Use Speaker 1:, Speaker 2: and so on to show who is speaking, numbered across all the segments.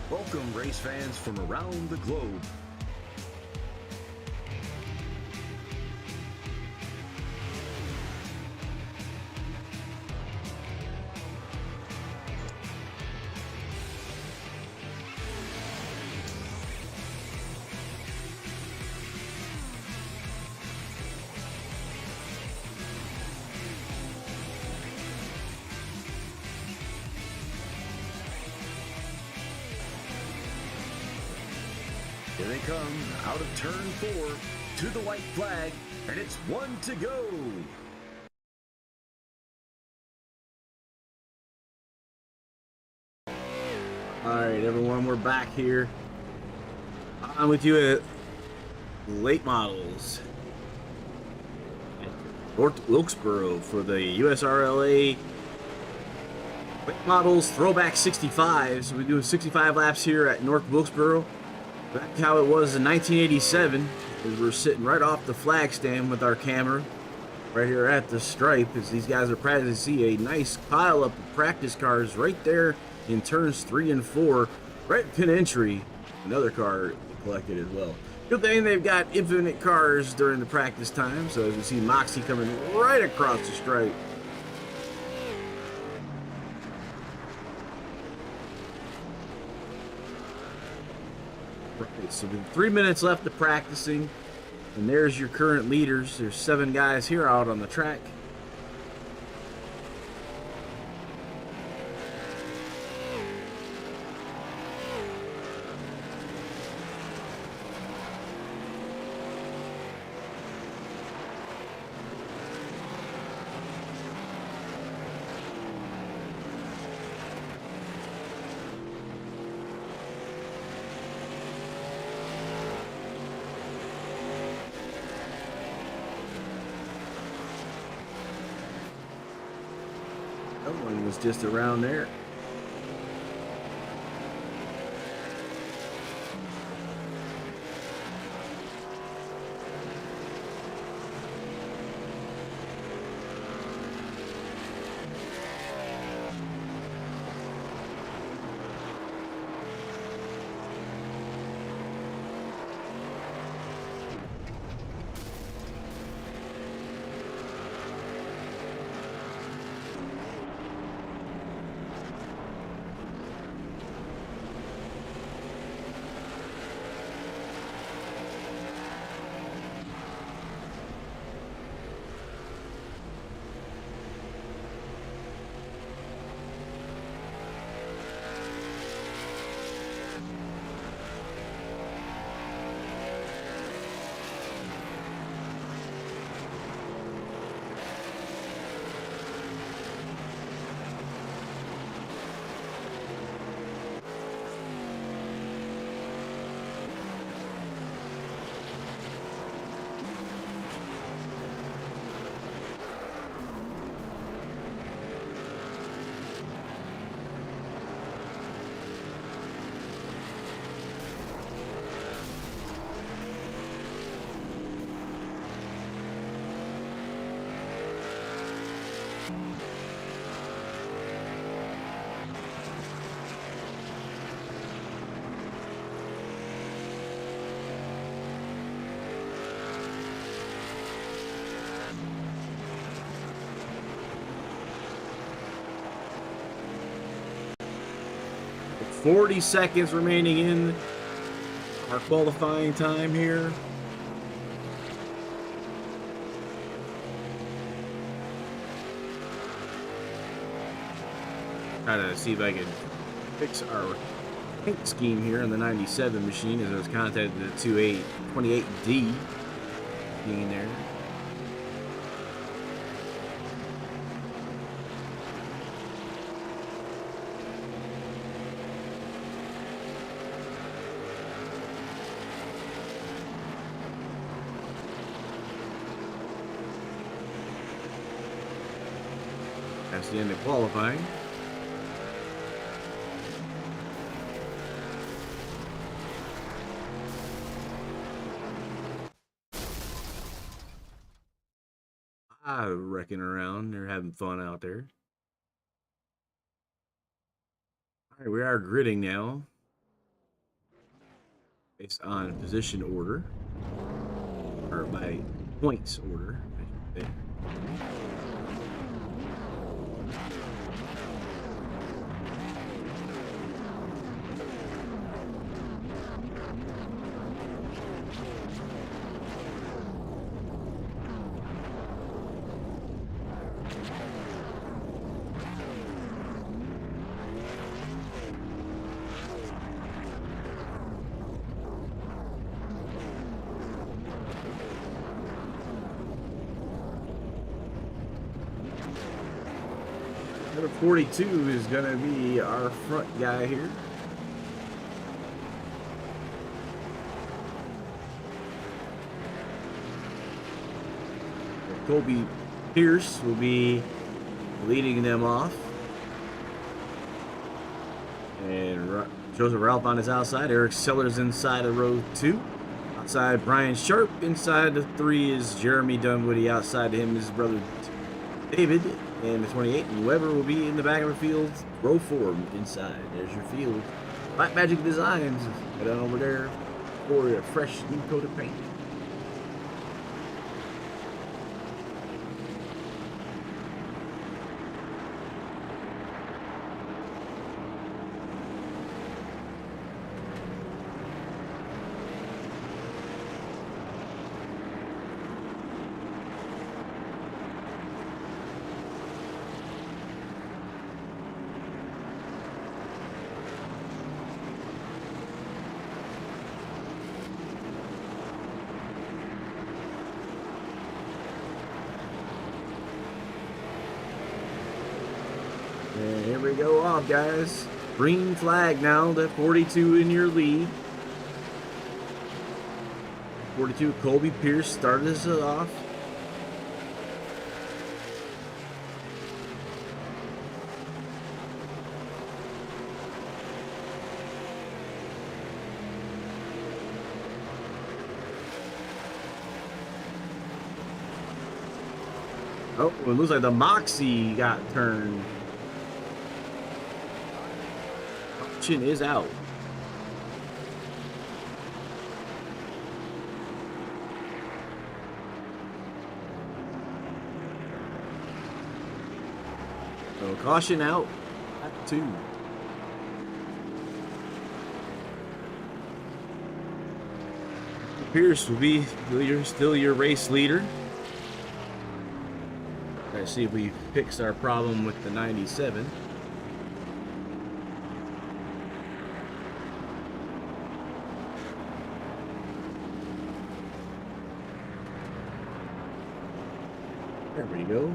Speaker 1: Welcome, race fans from around the globe. Here they come, out of turn 4, to the white flag, and it's 1 to go.
Speaker 2: Alright, everyone, we're back here. I'm with you at late models at North Wilkesboro for the USRLA late models throwback 65s. We're doing 65 laps here at North Wilkesboro. Back how it was in 1987, as we're sitting right off the flag stand with our camera right here at the stripe, as these guys are practicing. See a nice pile up of practice cars right there in turns 3 and 4, right at pin entry. Another car collected as well. Good thing they've got infinite cars during the practice time, so as we see Moxie coming right across the stripe. Right, so with 3 minutes left of practicing, and there's your current leaders. There's 7 guys here out on the track. That one was just around there. With 40 seconds remaining in our qualifying time here. Try to see if I can fix our paint scheme here in the 97 machine, as I was contacted the 28D being there. That's the end of qualifying. Wrecking around. They're having fun out there. All right, we are gridding now. based on position order, or by points order, I should say. Number 42 is going to be our front guy here. Colby Pierce will be leading them off. And Joseph Ralph on his outside. Eric Sellers inside of row 2. Outside, Brian Sharp. Inside the 3 is Jeremy Dunwoody. Outside him is his brother David. And the 28, and Weber will be in the back of the field, row 4 inside. There's your field. Black Magic Designs, head on over there for a fresh new coat of paint. And here we go off, guys. Green flag now, that 42 in your lead. 42, Colby Pierce started us off. Oh, it looks like the Moxie got turned. Option is out. So caution out at 2. Pierce will be still your race leader. Let's see if we fix our problem with the 97. There we go.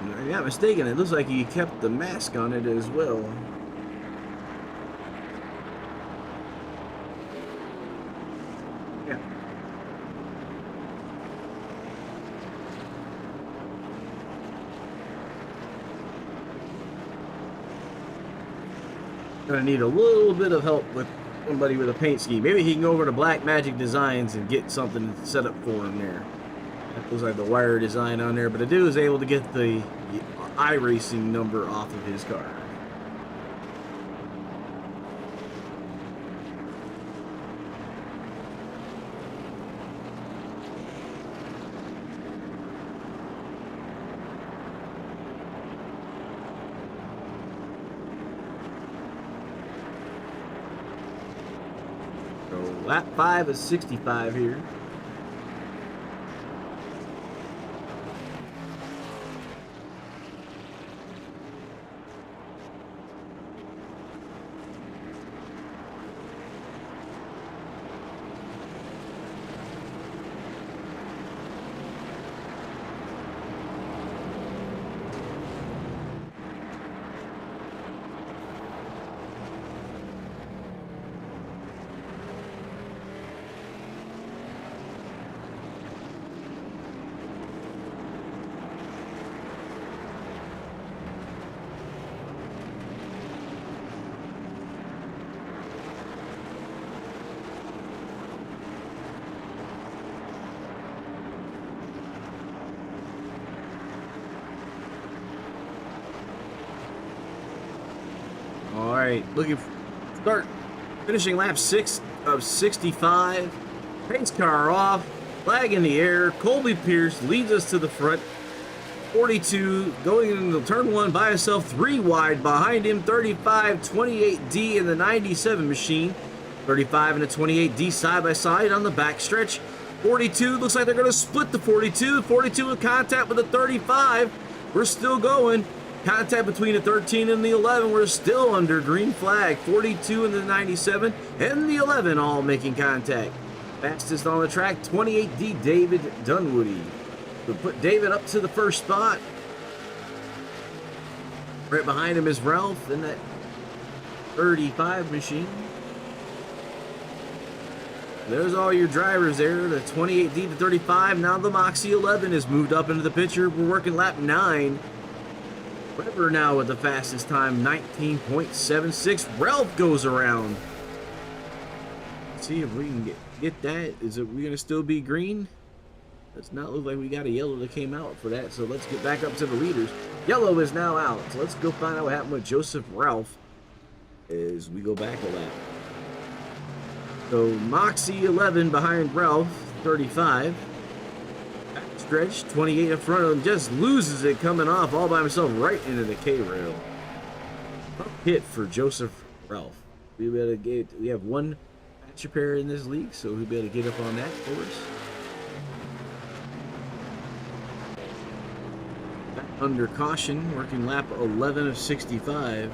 Speaker 2: If I'm not mistaken, it looks like he kept the mask on it as well. Yeah. Gonna need a little bit of help with somebody with a paint scheme. Maybe he can go over to Black Magic Designs and get something set up for him there. That looks like the wire design on there, but the dude is able to get the iRacing number off of his car. So lap 5 is 65 here. right, finishing lap 6 of 65. Pace car off, flag in the air. Colby Pierce leads us to the front. 42 going into turn 1 by himself, 3 wide behind him. 35, 28D in the 97 machine. 35 and a 28D side by side on the back stretch. 42 looks like they're going to split the 42. 42 in contact with the 35. We're still going. Contact between the 13 and the 11. We're still under green flag. 42 and the 97 and the 11 all making contact. Fastest on the track, 28D David Dunwoody. We'll put David up to the first spot. Right behind him is Ralph in that 35 machine. There's all your drivers there. The 28D to 35. Now the Moxie 11 has moved up into the picture. We're working lap 9. Weber now with the fastest time, 19.76. Ralph goes around. Let's see if we can get that. Is it we gonna still be green? Does not look like we got a yellow that came out for that. So let's get back up to the leaders. Yellow is now out. So let's go find out what happened with Joseph Ralph as we go back a lap. So Moxie 11 behind Ralph, 35. Back stretch, 28 in front of him. Just loses it coming off all by himself right into the K-rail. Hit for Joseph Ralph. We have one patch repair in this league, so we'll be able to get up on that for us. Under caution, working lap 11 of 65.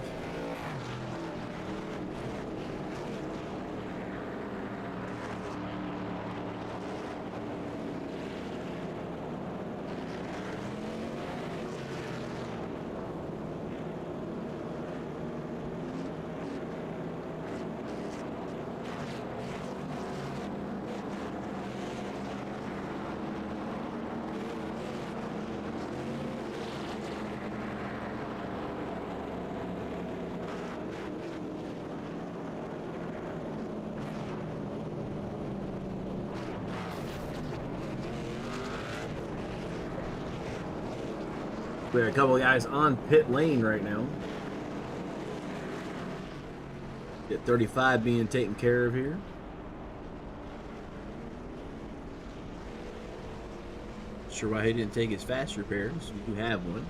Speaker 2: We have a couple of guys on pit lane right now. Get 35 being taken care of here. Sure why he didn't take his fast repairs. We do have one.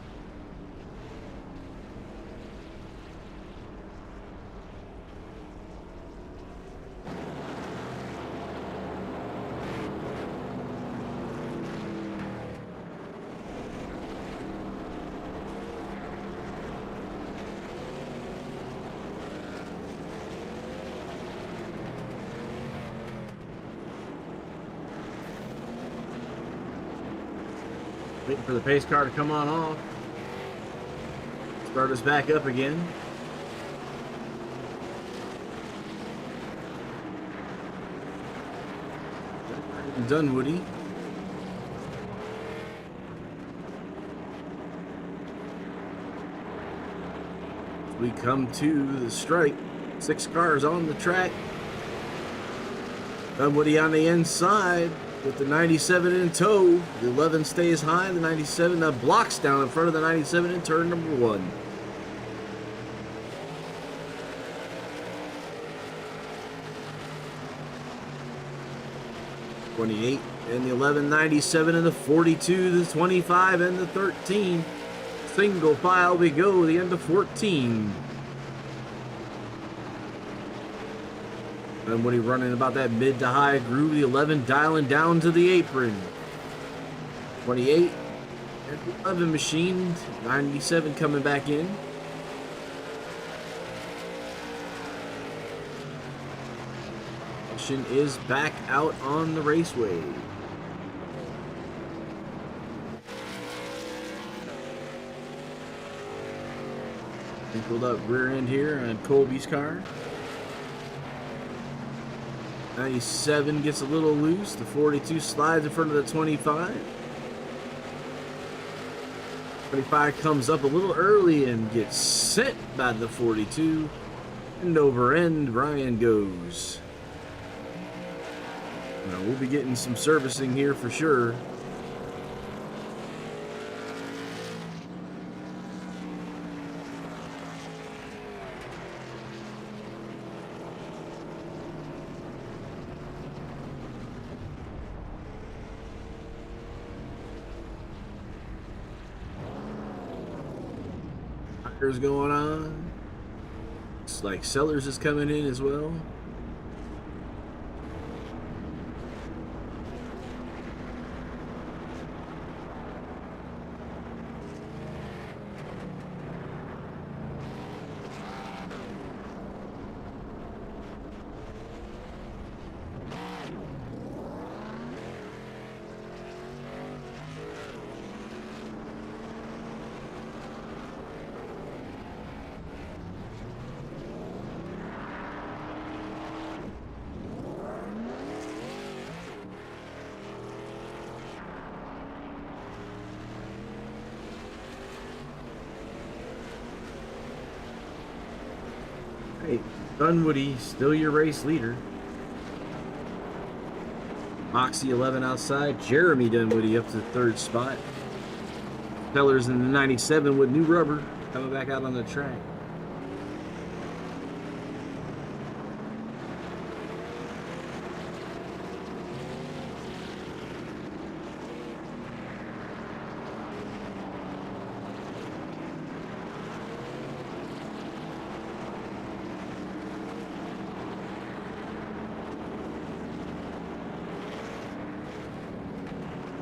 Speaker 2: Waiting for the pace car to come on off. Start us back up again. Dunwoody. We come to the strike. 6 cars on the track. Dunwoody on the inside with the 97 in tow. The 11 stays high. The 97 blocks down in front of the 97 in turn number 1. '28 and the 11, 97 and the 42, the 25 and the 13. Single file we go. The end of 14. And when he running about that mid to high groove, the 11 dialing down to the apron. 28 and the 11 machine, 97 coming back in. Action is back out on the raceway. Wrinkled up rear end here on Colby's car. 97 gets a little loose. The 42 slides in front of the 25. 25 comes up a little early and gets sent by the 42. End over end, Ryan goes. Now we'll be getting some servicing here for sure. There's going on. Looks like Sellers is coming in as well. Hey, Dunwoody, still your race leader. Moxie 11 outside. Jeremy Dunwoody up to the 3rd spot. Sellers in the 97 with new rubber coming back out on the track.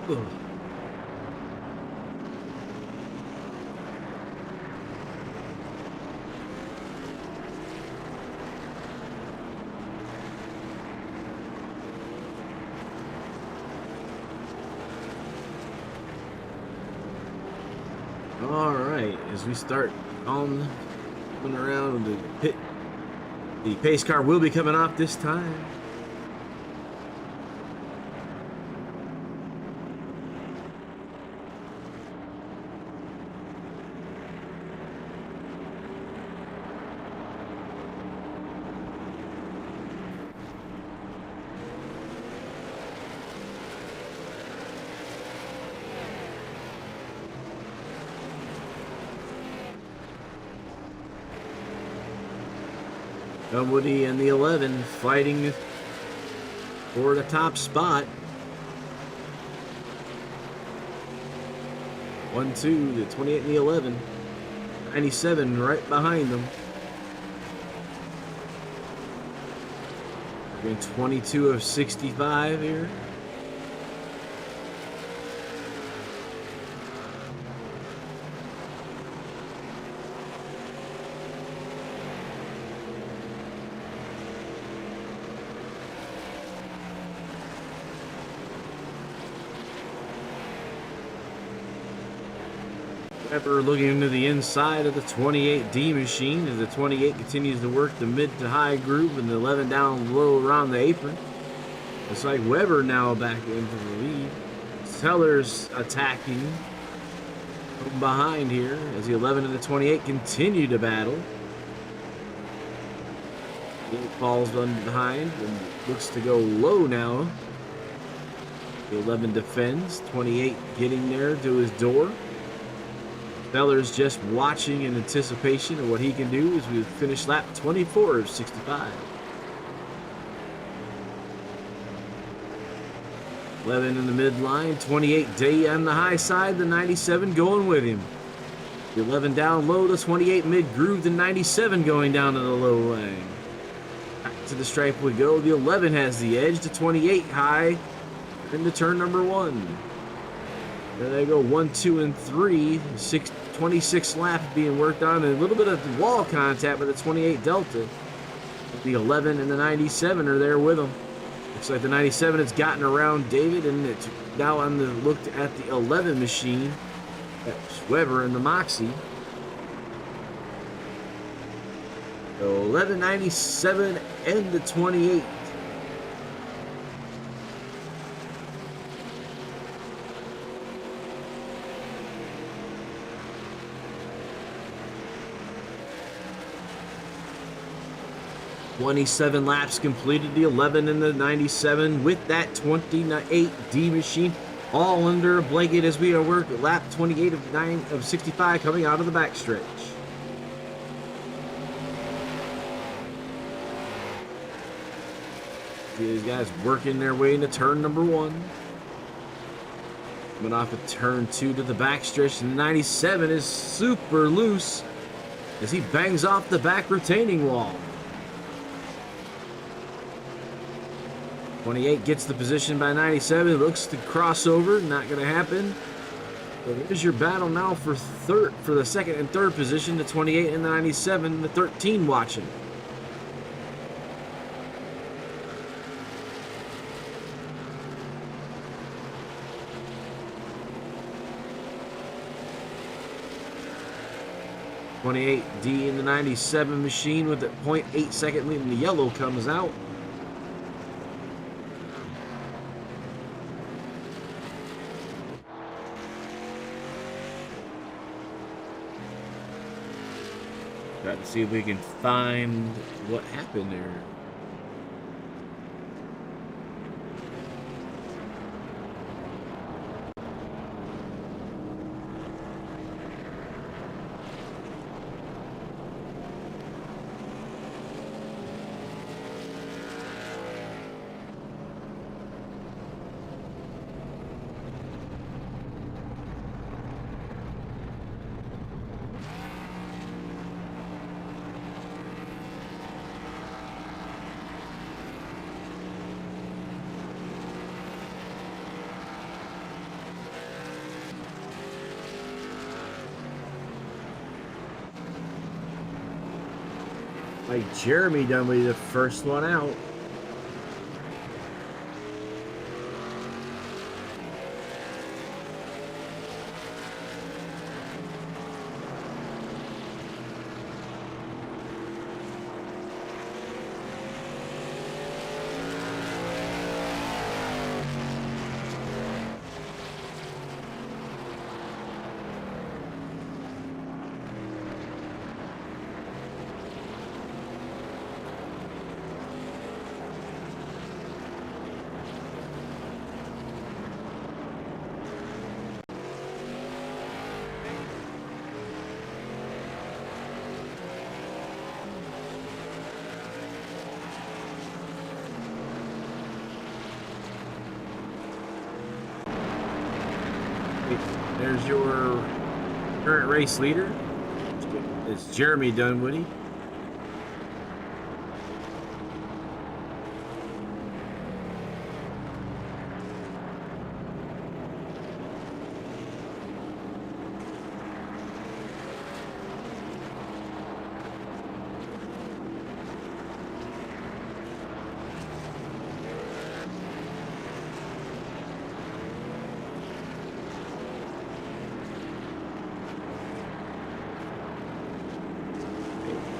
Speaker 2: Ugh. All right, as we start on coming around the pit, the pace car will be coming off this time. Dunwoody and the 11 fighting for the top spot. 1-2, the 28 and the 11. 97 right behind them. We're in 22 of 65 here. Pepper looking into the inside of the 28D machine as the 28 continues to work the mid to high groove and the 11 down low around the apron. Looks like Weber now back into the lead. Sellers attacking from behind here as the 11 and the 28 continue to battle. Falls behind and looks to go low now. The 11 defends, 28 getting there to his door. Sellers just watching in anticipation of what he can do as we finish lap 24 of 65. 11 in the midline, 28 day on the high side, the 97 going with him. The 11 down low, the 28 mid groove, the 97 going down to the low lane. Back to the stripe we go. The 11 has the edge, the 28 high into turn number 1. There they go, 1, 2, and 3. 26 laps being worked on, and a little bit of wall contact with the 28 Delta. The 11 and the 97 are there with them. Looks like the 97 has gotten around David, and it's now on the look at the 11 machine. That's Weber and the Moxie. So 11, 97, and the 28. .27 laps completed, the 11 and the 97 with that 28 D machine all under a blanket as we are working lap 28 of 65 coming out of the backstretch. These guys working their way into turn number 1. Coming off of turn 2 to the backstretch, and the 97 is super loose. as he bangs off the back retaining wall. 28 gets the position by 97. Looks to crossover. Not going to happen. So there's your battle now for the second and third position. The 28 and the 97. The 13 watching. D in the 97 machine with a 0.8 second lead, and the yellow comes out. Try to see if we can find what happened there. Like Jeremy Dunwoody, the first one out. There's your current race leader. It's Jeremy Dunwoody.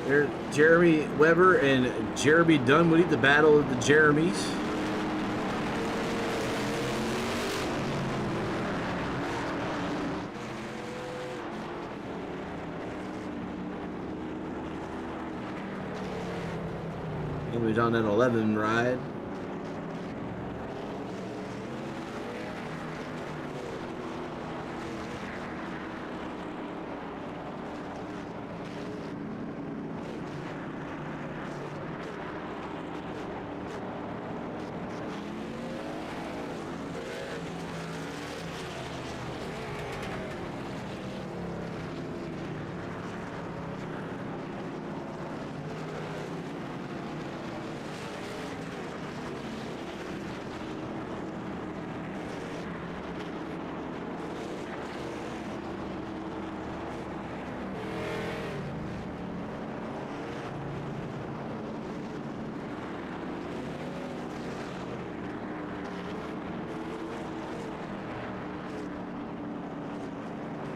Speaker 2: There's Jeremy Weber and Jeremy Dunwoody, the battle of the Jeremies. And we're on that 11 ride.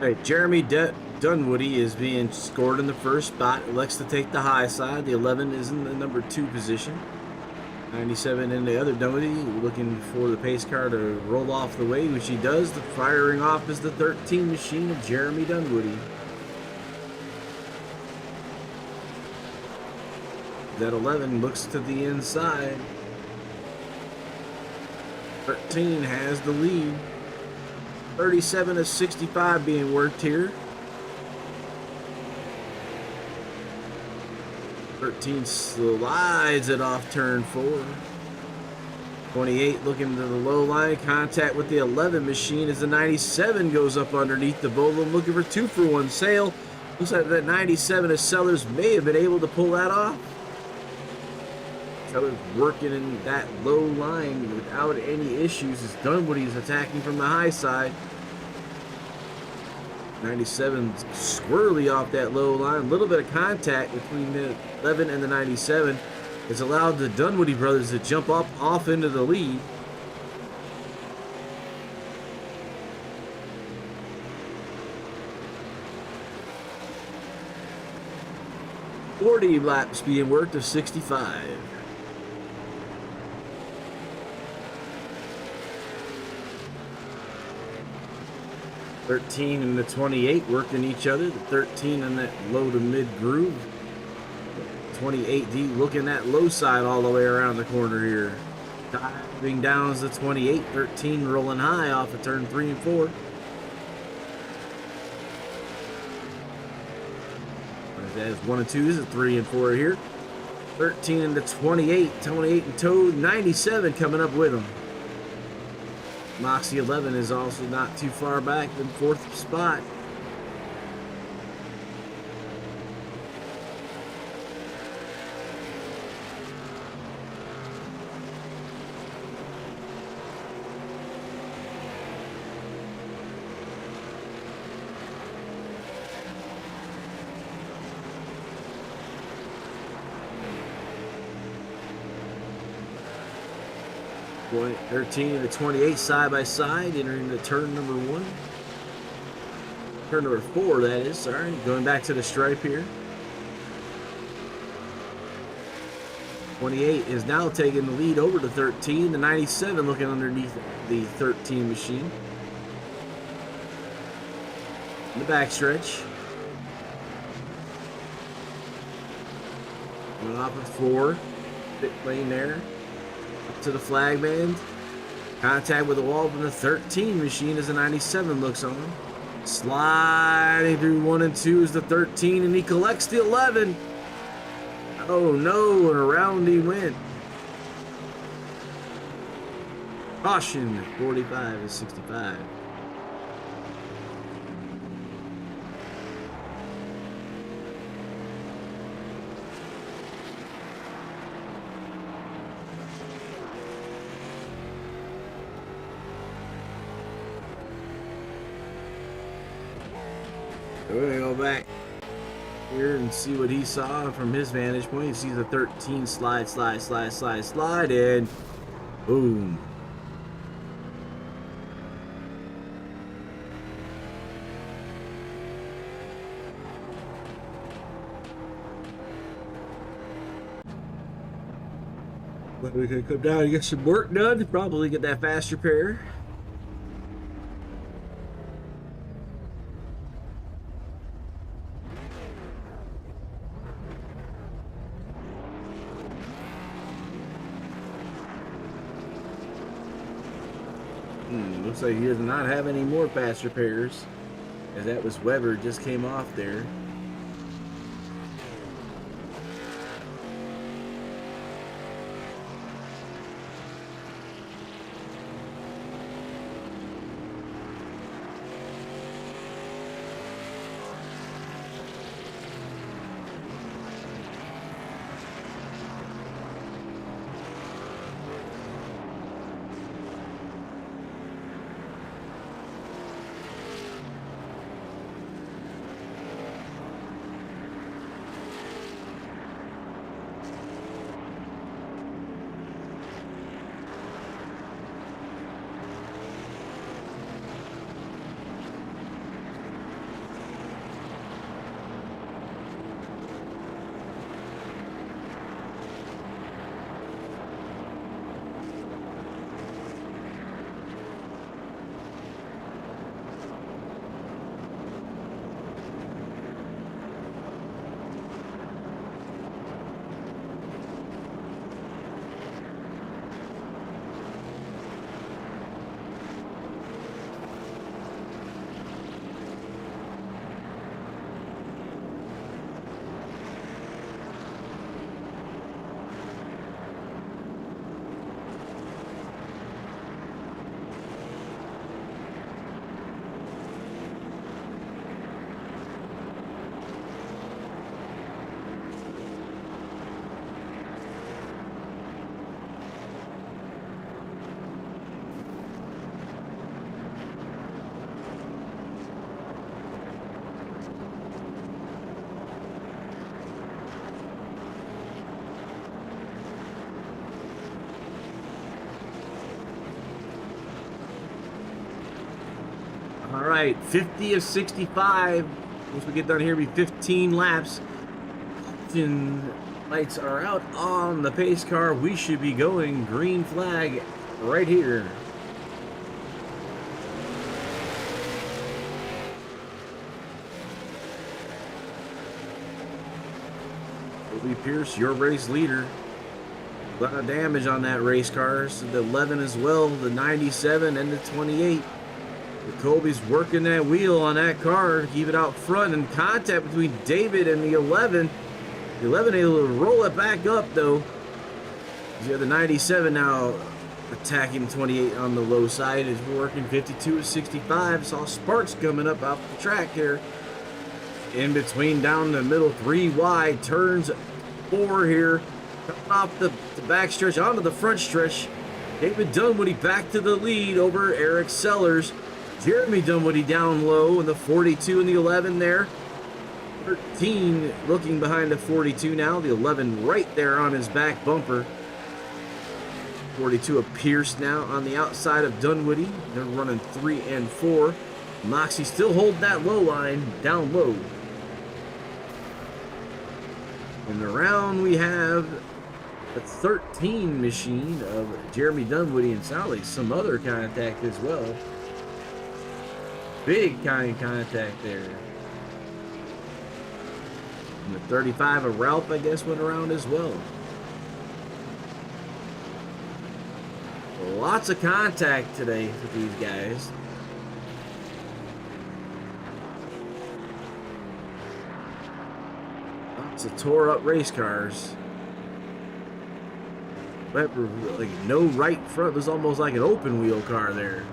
Speaker 2: Right, Jeremy Dunwoody is being scored in the first spot. Elects to take the high side. The 11 is in the number 2 position. 97 in the other Dunwoody, looking for the pace car to roll off the way, which he does. The firing off is the 13 machine of Jeremy Dunwoody. That 11 looks to the inside. 13 has the lead. 37 of 65 being worked here. 13 slides it off turn 4. 28 looking to the low line. Contact with the 11 machine as the 97 goes up underneath the Bolin, looking for 2-for-1 sale. Looks like that 97 of Sellers may have been able to pull that off. Sellers working in that low line without any issues. It's Dunwoody's attacking from the high side. 97 squirrely off that low line. A little bit of contact between the 11 and the 97 has allowed the Dunwoody brothers to jump up off into the lead. Laps being worked of 65. (13) and the 28 working each other. The 13 in that low to mid groove. 28D looking that low side all the way around the corner here. Diving down is the 28. 13 rolling high off of turn 3 and 4. As 1 and 2 is a 3 and 4 here. 13 and the 28. 28 and Toad. 97 coming up with them. Moxie 11 is also not too far back in 4th spot. Point 13 and the 28 side by side, entering the turn number 1. Turn number 4, that is, sorry. Going back to the stripe here. 28 is now taking the lead over to 13. The 97 looking underneath the 13 machine. In the backstretch. Going off of 4. Pit lane there. Up to the flag band. Contact with the wall from the 13 machine as the 97 looks on. Sliding through 1 and 2 is the 13, and he collects the 11. Oh no, and around he went. Caution, 45 is 65. We're going to go back here and see what he saw from his vantage point. He sees the 13 slide, and boom. But we could come down and get some work done. Probably get that fast repair. Looks like he does not have any more fast repairs, as that was Weber just came off there. All right, 50 of 65. Once we get done here, it'll be 15 laps. Engine lights are out on the pace car. We should be going green flag right here. Toby Pierce, your race leader. A lot of damage on that race car. So the 11 as well, the 97 and the 28. Colby's working that wheel on that car to keep it out front, and contact between David and the 11. The 11 able to roll it back up though. You got the 97 now attacking 28 on the low side. Is working 52 at 65. Saw sparks coming up off the track here. In between, down the middle, 3 wide, turns 4 here. Coming off the back stretch onto the front stretch. David Dunwoody back to the lead over Eric Sellers. Jeremy Dunwoody down low in the 42 and the 11 there. 13 looking behind the 42 now. The 11 right there on his back bumper. 42 of Pierce now on the outside of Dunwoody. They're running 3 and 4. Moxie still holding that low line down low. And around we have the 13 machine of Jeremy Dunwoody and Sally. Some other contact as well. Big kind of contact there. And the 35 of Ralph, I guess, went around as well. Lots of contact today with these guys. Lots of tore up race cars. But like no right front. It was almost like an open wheel car there.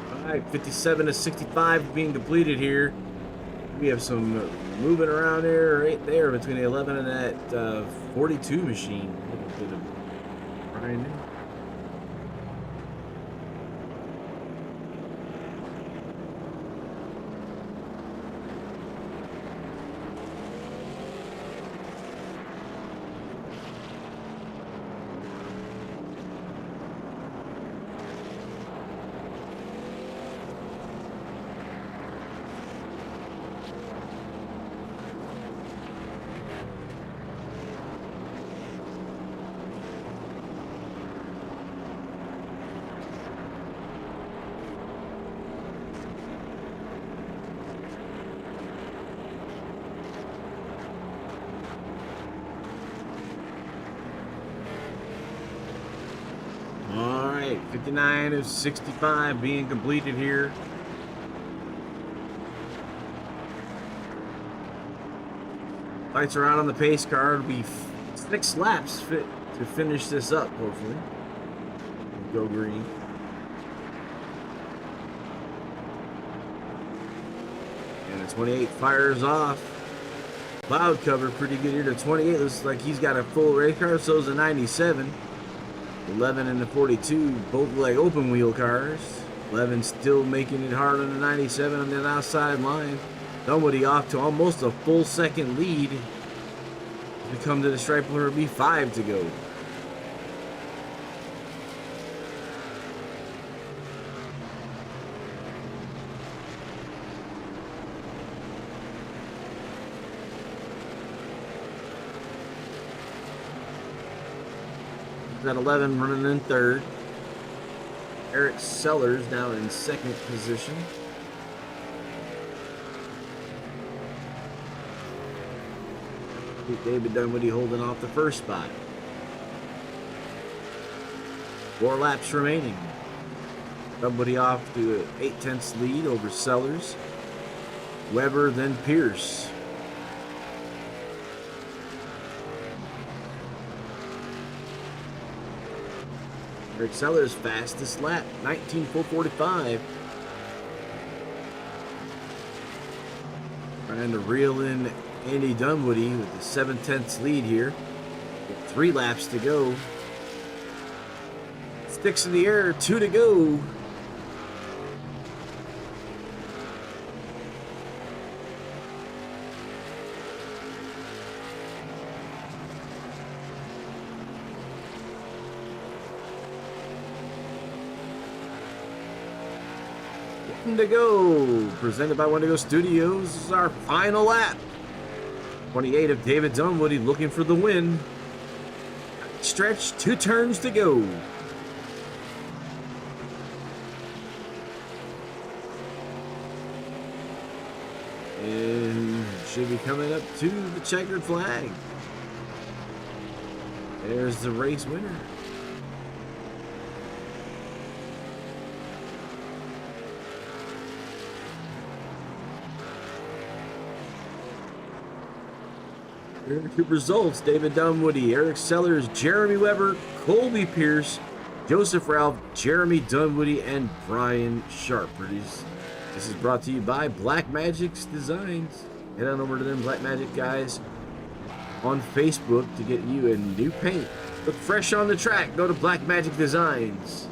Speaker 2: All right, 57 to 65 being completed here. We have some moving around here right there between the 11 and that 42 machine. A little bit of grinding. All right, 59 of 65 being completed here. Lights are out on the pace car. It'll be 6 laps fit to finish this up, hopefully. Go green. And the 28 fires off. Cloud cover pretty good here. The 28 looks like he's got a full race car. So is the 97. 11 and the 42, both like open wheel cars. 11 still making it hard on the 97 on that outside line. Dunwoody off to almost a full second lead. We come to the stripe where it'll be 5 to go. At 11 running in third. Eric Sellers down in second position. David Dunwoody holding off the first spot. 4 laps remaining. Dunwoody off to an 8/10 lead over Sellers. Weber, then Pierce. Eric Sellers' fastest lap, 19:4:45. Trying to reel in Andy Dunwoody with the 7/10 lead here. With 3 laps to go. Sticks in the air, 2 to go. To go, presented by Wendigo Studios. This is our final lap. 28 of David Dunwoody looking for the win. Stretch, 2 turns to go. And should be coming up to the checkered flag. There's the race winner. Results: David Dunwoody, Eric Sellers, Jeremy Weber, Colby Pierce, Joseph Ralph, Jeremy Dunwoody, and Brian Sharp. This is brought to you by Black Magic's Designs. Head on over to them Black Magic guys on Facebook to get you a new paint. Look fresh on the track. Go to Black Magic Designs.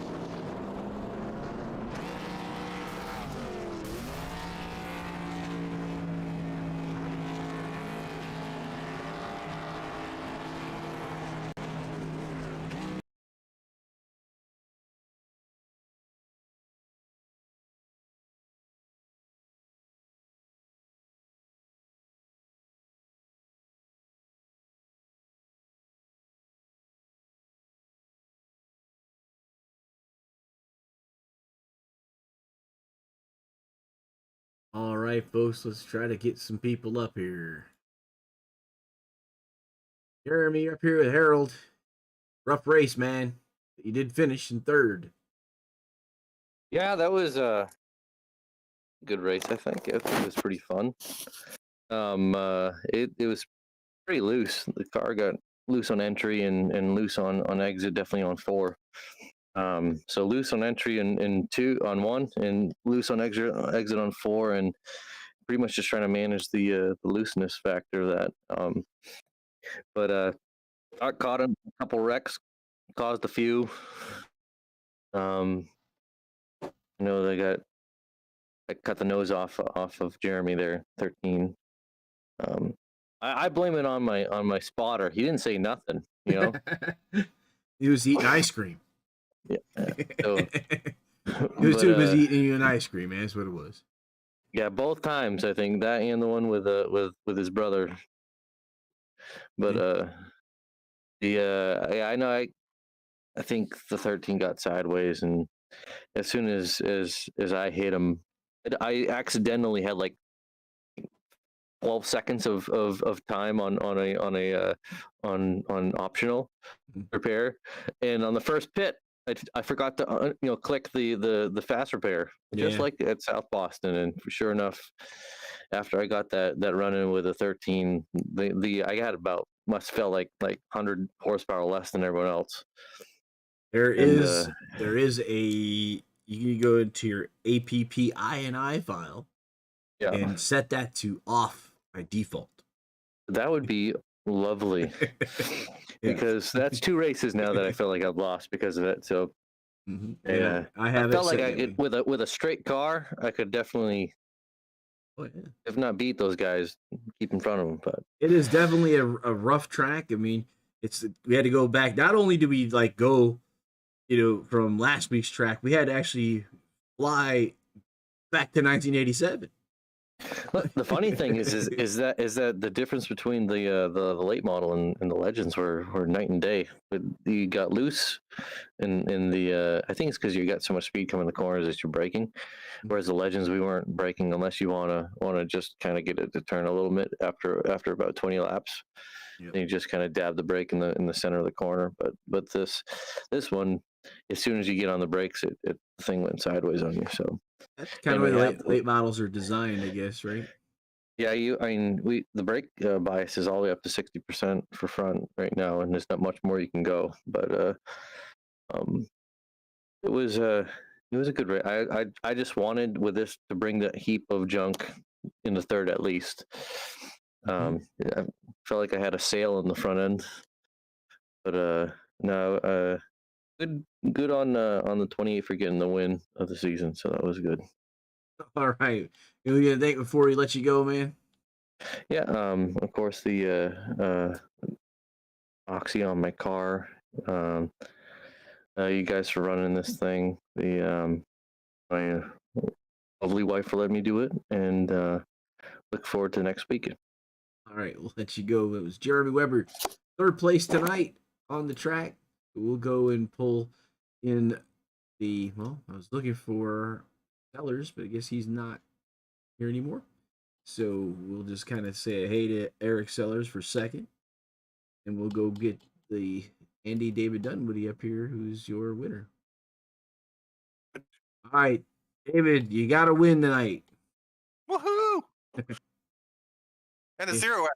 Speaker 2: All right, folks, let's try to get some people up here. Jeremy, you're up here with Harold. Rough race, man. You did finish in third.
Speaker 3: Yeah, that was a good race. I think it was pretty fun. It was pretty loose. The car got loose on entry and loose on exit, definitely on 4. So loose on entry and 2 on 1, and loose on exit on 4, and pretty much just trying to manage the looseness factor of that. But got caught in a couple wrecks, caused a few. I cut the nose off of Jeremy there, 13. I blame it on my spotter. He didn't say nothing, you know.
Speaker 2: He was eating ice cream.
Speaker 3: Yeah. So,
Speaker 2: he was too busy eating an ice cream, man. That's what it was.
Speaker 3: Yeah, both times I think, that and the one with his brother. But yeah, I know. I think the 13 got sideways, and as soon as I hit him, I accidentally had like 12 seconds of time on optional repair, and on the first pit, I forgot to click the fast repair, just like at South Boston. And sure enough, after I got that run in with a 13, I had must felt like 100 horsepower less than everyone else.
Speaker 2: There is you can go into your APP-INI file, and set that to off by default.
Speaker 3: That would be lovely. because that's 2 races now that I feel like I've lost because of it. So
Speaker 2: Yeah, I have
Speaker 3: felt like
Speaker 2: secondly.
Speaker 3: with a straight car, I could definitely, if not beat those guys, keep in front of them. But
Speaker 2: it is definitely a rough track. I mean, we had to go back. Not only did we like go, from last week's track, we had to actually fly back to 1987.
Speaker 3: the funny thing is that the difference between the late model and the legends were night and day. But you got loose in the I think it's because you got so much speed coming the corners that you're braking, whereas the legends we weren't braking unless you wanna just kind of get it to turn a little bit after about 20 laps.
Speaker 2: Yep.
Speaker 3: And you just kind of dab the brake in the center of the corner. But this one, as soon as you get on the brakes, the thing went sideways on you. So
Speaker 2: that's kind of the way late models are designed, I guess, right?
Speaker 3: Yeah, the brake bias is all the way up to 60% for front right now, and there's not much more you can go. But it was a good race. I just wanted with this to bring the heap of junk in the third at least. I felt like I had a sail in the front end, but no, good on the 28 for getting the win of the season. So that was good.
Speaker 2: All right, you gonna think before we let you go, man?
Speaker 3: Yeah, of course the oxy on my car. You guys for running this thing. My lovely wife for letting me do it, and look forward to next weekend.
Speaker 2: All right, we'll let you go. It was Jeremy Weber, third place tonight on the track. We'll go and pull in I was looking for Sellers, but I guess he's not here anymore. So we'll just kind of say hey to Eric Sellers for second, and we'll go get the Andy David Dunwoody up here, who's your winner. All right, David, you got to win tonight.
Speaker 4: Woohoo! And a 0X.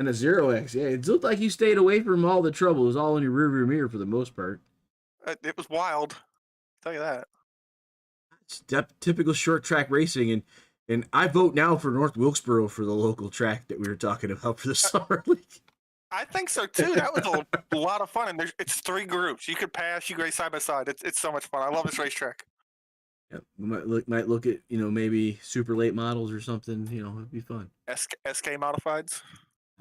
Speaker 2: And a 0X. Yeah, it looked like you stayed away from all the trouble. It was all in your rearview mirror for the most part.
Speaker 4: It was wild. I'll tell you that.
Speaker 2: It's typical short track racing, and I vote now for North Wilkesboro for the local track that we were talking about for the summer league.
Speaker 4: I think so too. That was a lot of fun, and it's 3 groups. You could pass, you race side by side. It's so much fun. I love this racetrack.
Speaker 2: Yeah, we might look at maybe super late models or something. It'd be fun.
Speaker 4: SK modifieds.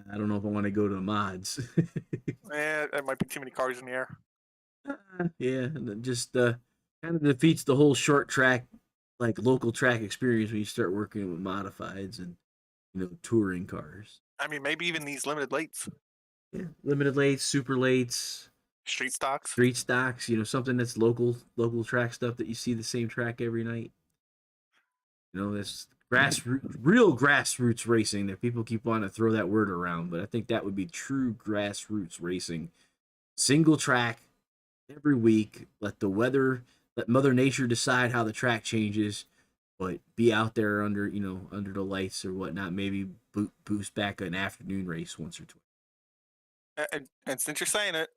Speaker 2: I don't know if I want to go to mods.
Speaker 4: It might be too many cars in the air.
Speaker 2: Yeah, and just kind of defeats the whole short track, like local track experience when you start working with modifieds and touring cars.
Speaker 4: I mean, maybe even these limited lates.
Speaker 2: Yeah, limited lates, super lates,
Speaker 4: street stocks,
Speaker 2: something that's local track stuff that you see the same track every night. That's real grassroots racing that people keep wanting to throw that word around, but I think that would be true grassroots racing. Single track every week. Let Mother Nature decide how the track changes, but be out there under the lights or whatnot. Maybe boost back an afternoon race once or twice.
Speaker 4: And since you're saying it,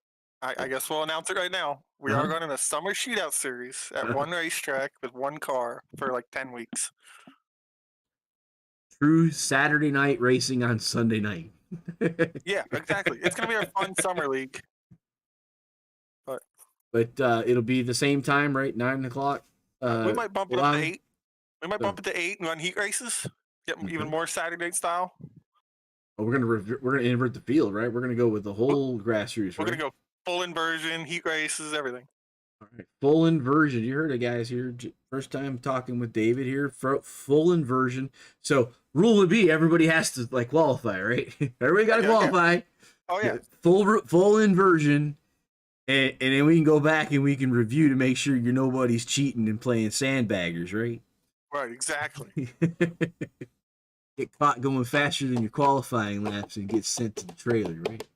Speaker 4: I guess we'll announce it right now. We are running a summer shootout series at one racetrack with one car for like 10 weeks.
Speaker 2: True Saturday night racing on Sunday night.
Speaker 4: Yeah, exactly. It's going to be a fun summer league.
Speaker 2: But it'll be the same time, right? 9 o'clock.
Speaker 4: We might bump it up to 8. We might bump it to 8 and run heat races. Get even more Saturday night style.
Speaker 2: Oh, we're gonna invert the field, right? We're gonna go with the whole grassroots.
Speaker 4: We're gonna go full inversion, heat races, everything.
Speaker 2: All right, full inversion. You heard it, guys. Here, first time talking with David here. Full inversion. So rule would be everybody has to qualify, right? Everybody got to qualify.
Speaker 4: Yeah. Oh yeah.
Speaker 2: Full inversion, and then we can go back and we can review to make sure nobody's cheating and playing sandbaggers, right?
Speaker 4: Right. Exactly.
Speaker 2: Get caught going faster than your qualifying laps and get sent to the trailer, right?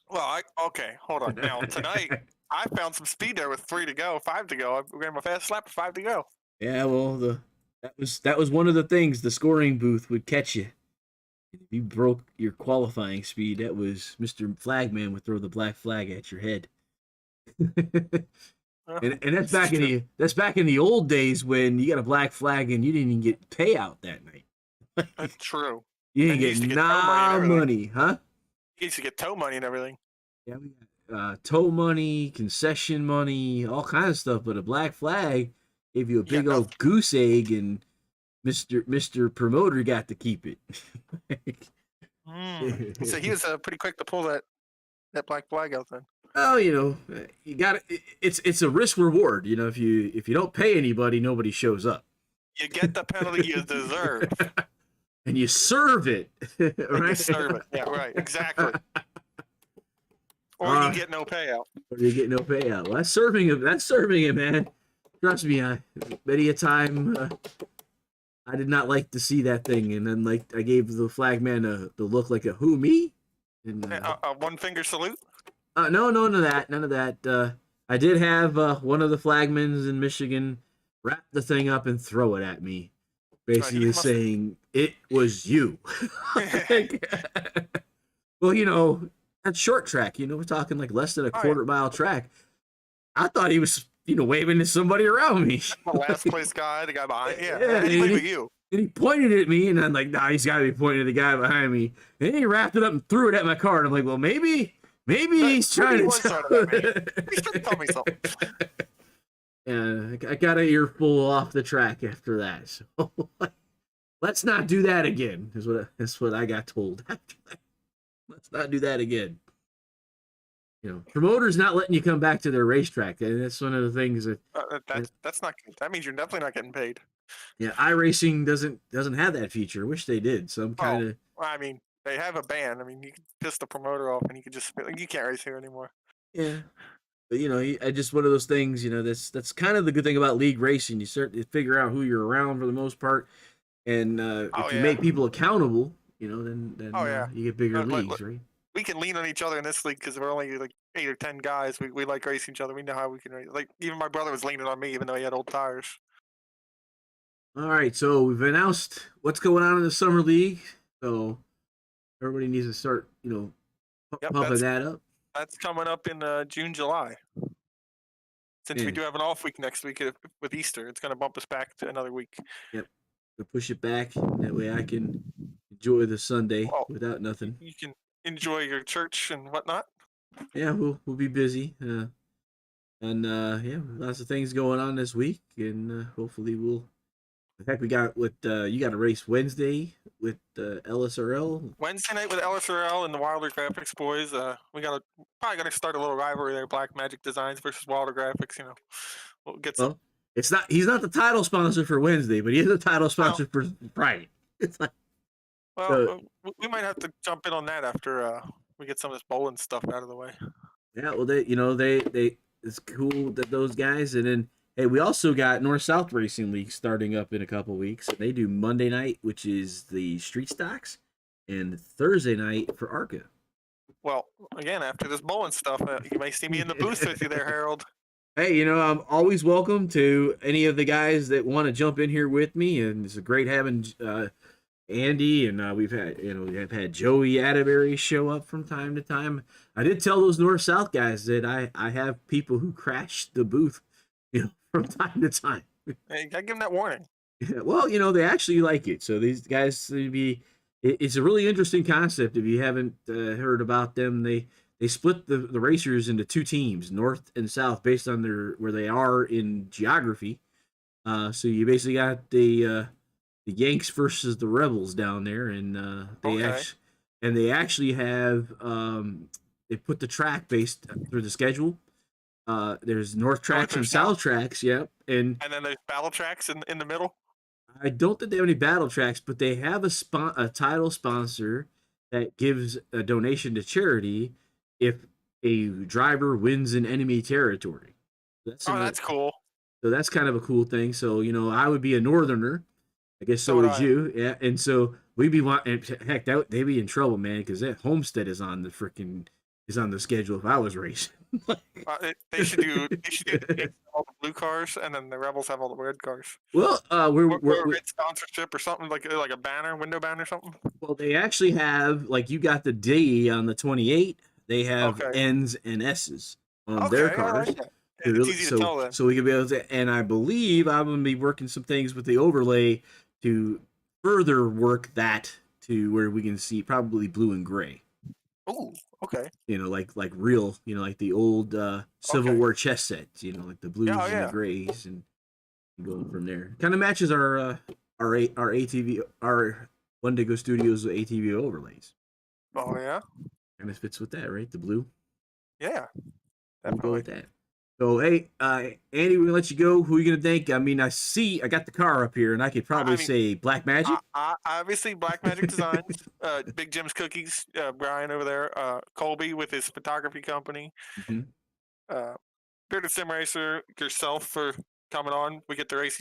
Speaker 4: Well, okay, hold on. Now tonight, I found some speed there with 3 to go, 5 to go. We're getting my fast lap, 5 to go.
Speaker 2: Yeah, well, that was one of the things the scoring booth would catch you. If you broke your qualifying speed, that was Mr. Flagman would throw the black flag at your head. and that's back in the old days when you got a black flag and you didn't even get payout that night.
Speaker 4: That's true.
Speaker 2: You didn't get money, huh?
Speaker 4: You used to get tow money and everything.
Speaker 2: Yeah, we got tow money, concession money, all kinds of stuff. But a black flag gave you a
Speaker 4: You got
Speaker 2: big old
Speaker 4: nothing.
Speaker 2: goose egg, and Mister Promoter got to keep it.
Speaker 4: So he was pretty quick to pull that black flag out then.
Speaker 2: Oh, you got it's a risk reward. If you don't pay anybody, nobody shows up,
Speaker 4: You get the penalty you deserve,
Speaker 2: and you serve it,
Speaker 4: and
Speaker 2: right?
Speaker 4: you serve it. Yeah, right, exactly. Or you get no payout.
Speaker 2: Or you get no payout. Well, that's serving him. That's serving him, man. Trust me, many a time I did not like to see that thing, and then like I gave the flag man the look like a who me, and
Speaker 4: A one finger salute.
Speaker 2: no, none of that, none of that. I did have one of the flagmen in Michigan wrap the thing up and throw it at me, basically saying it was you. Well, that's short track. We're talking like less than a quarter-mile track. I thought he was, waving to somebody around me.
Speaker 4: The last place guy, the guy behind. Yeah, anybody but you.
Speaker 2: And he pointed at me, and I'm like, nah, he's got to be pointing at the guy behind me. And he wrapped it up and threw it at my car. And I'm like, well, maybe he's trying to
Speaker 4: tell me something.
Speaker 2: Yeah, I got an earful off the track after that. So let's not do that again. That's what I got told after that. Let's not do that again. Promoters not letting you come back to their racetrack. And that's one of the things
Speaker 4: that's not good. That means you're definitely not getting paid.
Speaker 2: Yeah, iRacing doesn't have that feature. I wish they did. Some kind of.
Speaker 4: Well, I mean, they have a ban. I mean, you can piss the promoter off, and you can just you can't race here anymore.
Speaker 2: Yeah, but I just one of those things. That's kind of the good thing about league racing. You start to figure out who you're around for the most part, and if you make people accountable, then you get bigger leagues, right?
Speaker 4: We can lean on each other in this league because we're only like 8 or 10 guys. We like racing each other. We know how we can race. Like even my brother was leaning on me, even though he had old tires.
Speaker 2: All right, so we've announced what's going on in the summer league. So everybody needs to start, pumping that up.
Speaker 4: That's coming up in June, July. Since we do have an off week next week with Easter, it's going to bump us back to another week.
Speaker 2: Yep, we'll push it back. That way I can enjoy the Sunday without nothing.
Speaker 4: You can enjoy your church and whatnot.
Speaker 2: Yeah, we'll be busy. Lots of things going on this week, and hopefully we'll. In fact, we got you got a race Wednesday with LSRL.
Speaker 4: Wednesday night with LSRL and the Wilder Graphics boys. We probably gonna start a little rivalry there. Black Magic Designs versus Wilder Graphics. We'll get some.
Speaker 2: Well, it's not. He's not the title sponsor for Wednesday, but he is the title sponsor for Friday. It's like.
Speaker 4: Well, we might have to jump in on that after we get some of this bowling stuff out of the way.
Speaker 2: Yeah, well, they it's cool that those guys, and then. Hey, we also got North-South Racing League starting up in a couple weeks. They do Monday night, which is the street stocks, and Thursday night for ARCA.
Speaker 4: Well, again, after this bowling stuff, you may see me in the booth with you there, Harold.
Speaker 2: Hey, I'm always welcome to any of the guys that want to jump in here with me, and it's great having Andy, and we've had Joey Atterbury show up from time to time. I did tell those North-South guys that I have people who crash the booth, from time to time.
Speaker 4: Hey, you gotta give them that warning.
Speaker 2: Yeah, well, they actually like it. So these guys it's a really interesting concept. If you haven't heard about them, they split the racers into two teams, North and South, based on where they are in geography. So you basically got the Yanks versus the Rebels down there, and they actually have they put the track based through the schedule. There's North tracks and South tracks, yep. And
Speaker 4: then there's battle tracks in the middle.
Speaker 2: I don't think they have any battle tracks, but they have a title sponsor that gives a donation to charity if a driver wins in enemy territory.
Speaker 4: That's cool.
Speaker 2: So that's kind of a cool thing. So, I would be a Northerner. I guess so would you. Yeah. And so we'd be heck, they'd be in trouble, man, because that Homestead is on the schedule if I was racing.
Speaker 4: They should do all the blue cars, and then the Rebels have all the red cars.
Speaker 2: Well, we're
Speaker 4: a red sponsorship or something like a banner, window banner, or something.
Speaker 2: Well, they actually have you got the D on the 28. They have N's and S's on their cars.
Speaker 4: It's easy to tell then.
Speaker 2: So we can be able to, and I believe I'm going to be working some things with the overlay to further work that to where we can see probably blue and gray.
Speaker 4: Oh, okay.
Speaker 2: Like real, like the old Civil
Speaker 4: Okay.
Speaker 2: War chess sets, like the blues
Speaker 4: Yeah, oh,
Speaker 2: and the
Speaker 4: yeah.
Speaker 2: grays, and going from there. Kind of matches our ATV, our Wendigo Studios ATV overlays.
Speaker 4: Oh, yeah.
Speaker 2: Kind of fits with that, right? The blue.
Speaker 4: Yeah,
Speaker 2: We'll go
Speaker 4: definitely.
Speaker 2: with that. So, hey, Andy, we're gonna let you go. Who are you gonna thank? I mean, I got the car up here, and I could probably
Speaker 4: mean,
Speaker 2: say Black Magic.
Speaker 4: Obviously, Black Magic Designs, Big Jim's Cookies, Brian over there, Colby with his photography company,
Speaker 2: Mm-hmm.
Speaker 4: Bearded Sim Racer, yourself for coming on. We get to race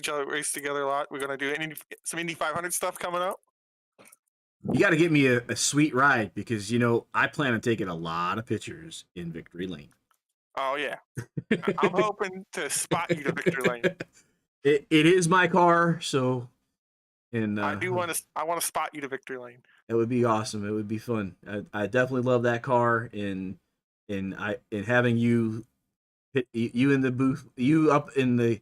Speaker 4: together a lot. We're gonna do some Indy 500 stuff coming up.
Speaker 2: You got to get me a sweet ride because I plan on taking a lot of pictures in Victory Lane.
Speaker 4: Oh yeah, I'm hoping to spot you to Victory Lane.
Speaker 2: It is my car, so and
Speaker 4: I want to spot you to Victory Lane.
Speaker 2: It would be awesome. It would be fun. I definitely love that car, and having you in the booth, you up in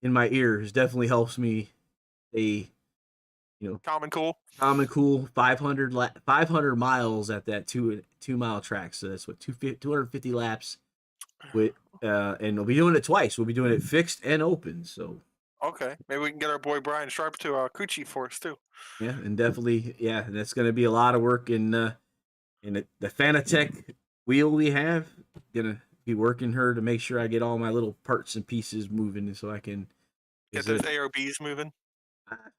Speaker 2: my ears definitely helps me stay,
Speaker 4: calm and cool.
Speaker 2: 500 miles at that 2 mile track. So that's what 250 laps with and we'll be doing it twice. We'll be doing it fixed and open. So
Speaker 4: okay, maybe we can get our boy Brian Sharp to Coochie for us too.
Speaker 2: yeah, and definitely that's going to be a lot of work in the Fanatec wheel we have. Gonna be working her to make sure I get all my little parts and pieces moving so I can
Speaker 4: get those ARBs moving.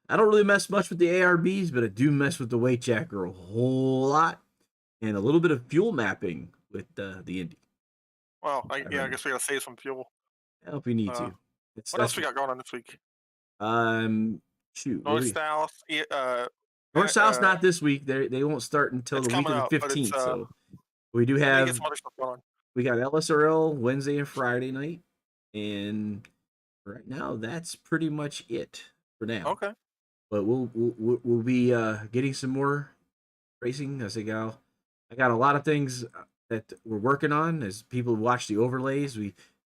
Speaker 2: I don't really mess much with the ARBs, but I do mess with the weight jacker a whole lot, and a little bit of fuel mapping with the Indy.
Speaker 4: Well, I guess we gotta save some fuel.
Speaker 2: I hope we need to.
Speaker 4: What else we got going on this week?
Speaker 2: Shoot.
Speaker 4: North South.
Speaker 2: North South's not this week. They won't start until the week of the 15th. So we do have.
Speaker 4: Get some other stuff going on.
Speaker 2: We got LSRL Wednesday and Friday night, and right now that's pretty much it for now.
Speaker 4: Okay.
Speaker 2: But we'll be getting some more racing. I got a lot of things that we're working on as people watch the overlays.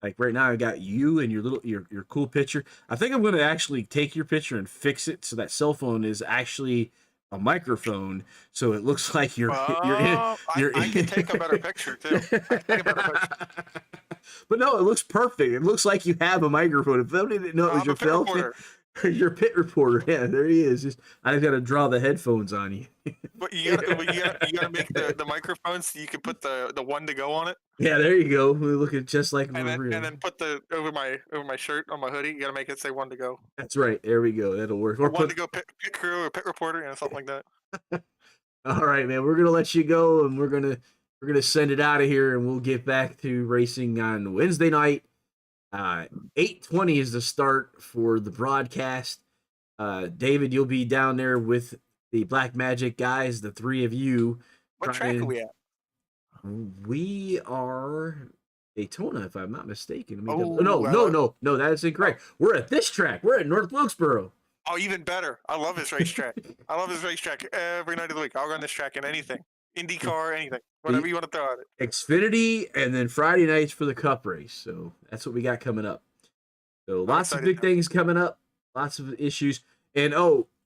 Speaker 2: Like right now I got you and your cool picture. I think I'm going to actually take your picture and fix it so that cell phone is actually a microphone, so it looks like you're
Speaker 4: I can take a better picture too.
Speaker 2: But no, it looks perfect. It looks like you have a microphone. If somebody didn't know it was your film, your pit reporter. Yeah, there he is. I got to draw the headphones on you.
Speaker 4: But you gotta make the microphone so you can put the one to go on it.
Speaker 2: Yeah, there you go. We're looking just like
Speaker 4: and then put over my shirt on my hoodie. You gotta make it say one to go.
Speaker 2: That's right. There we go. That'll work.
Speaker 4: Or one to go pit crew or pit reporter, something like that.
Speaker 2: All right, man. We're gonna let you go, and we're gonna send it out of here, and we'll get back to racing on Wednesday night. 8:20 is the start for the broadcast. David, you'll be down there with the Black Magic guys, the three of you.
Speaker 4: What track are we at?
Speaker 2: We are Daytona, if I'm not mistaken.
Speaker 4: No,
Speaker 2: that is incorrect. We're at this track. We're at North Wilkesboro.
Speaker 4: Oh, even better. I love this racetrack. I love this racetrack every night of the week. I'll run this track in anything. IndyCar, anything. Whatever you want to throw at it.
Speaker 2: Xfinity, and then Friday nights for the Cup race. So that's what we got coming up. So lots of big things coming up. Lots of issues. And,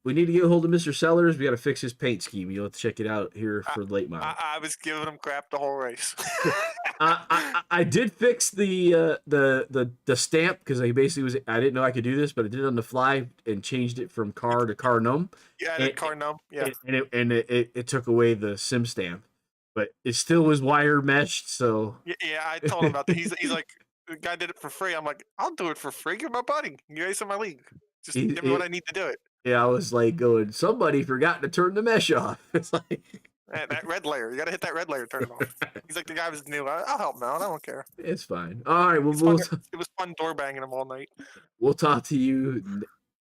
Speaker 2: we need to get a hold of Mr. Sellers. We got to fix his paint scheme. You'll have to check it out here for late model.
Speaker 4: I was giving him crap the whole race.
Speaker 2: I did fix the stamp because I didn't know I could do this, but I did it on the fly and changed it from car to car num.
Speaker 4: Yeah, car num. Yeah,
Speaker 2: and it took away the sim stamp, but it still was wire meshed. So
Speaker 4: yeah, I told him about that. He's like, the guy did it for free. I'm like, I'll do it for free. Give my buddy. You guys in my league. Just give me what I need to do it.
Speaker 2: Yeah, I was like going, somebody forgot to turn the mesh off. It's like
Speaker 4: that red layer. You got to hit that red layer, turn it off. He's like, the guy was new. I'll help him out. I don't care.
Speaker 2: It's fine. All right. Well,
Speaker 4: it was fun door banging him all night.
Speaker 2: We'll talk to you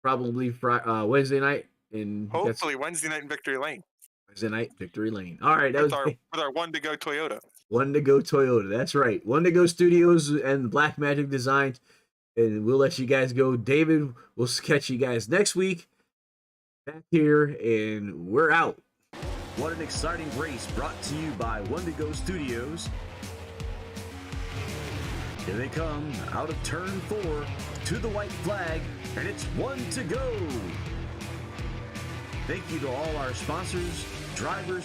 Speaker 2: probably Wednesday night. And
Speaker 4: hopefully Wednesday night in Victory Lane.
Speaker 2: Wednesday night, Victory Lane. All right.
Speaker 4: With our one to go Toyota.
Speaker 2: One to go Toyota. That's right. One to go Studios and Black Magic Designs. And we'll let you guys go. David, we'll catch you guys next week. Back here, and we're out.
Speaker 1: What an exciting race brought to you by One to Go Studios. Here they come out of turn 4 to the white flag, and it's one to go. Thank you to all our sponsors, drivers,